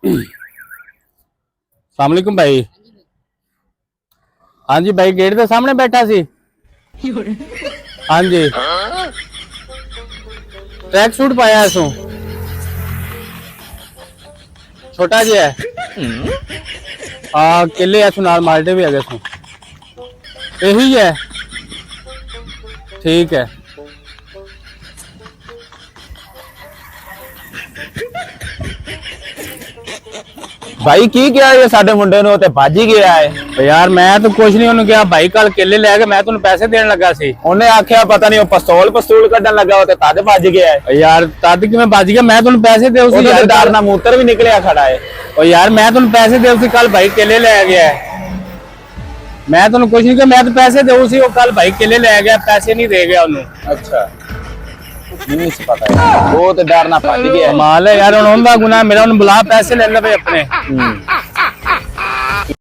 अस्सलाम वालेकुम भाई। हाँ जी भाई, गेट के सामने बैठा सी। हाँ जी, ट्रैक सूट पाया है सो छोटा जी है। केले है नाल माल्टे भी है सो यही है। ठीक है। भाई की क्या ये साडे मुंडे नु ते भज ही गया है। यार मैं तो कुछ नहीं उन्होंने कहा भाई कल केले लेके मैं तुम पैसे देने लगा सी। उन्हें आख्या पता नहीं पस्तूल कड्डन लगा हो ते तद भज गया है। यार तद कि मैं बच गया, मैं तुम पैसे दे उसी यार डर ना मूत्र भी निकलिया खड़ा है। और यार मैं तुम पैसे दे उसी कल भाई केले ले गया है। मैं तुम कुछ नहीं किया, मैं तो पैसे दे उसी वो कल भाई केले ले गया, पैसे नहीं दे गया उन्होंने। अच्छा नहीं पता है वो तो डर ना भज गया। माल है यार, उन्होंने गुनाह मेरा, उन्होंने बुला पैसे ले ले भाई अपने।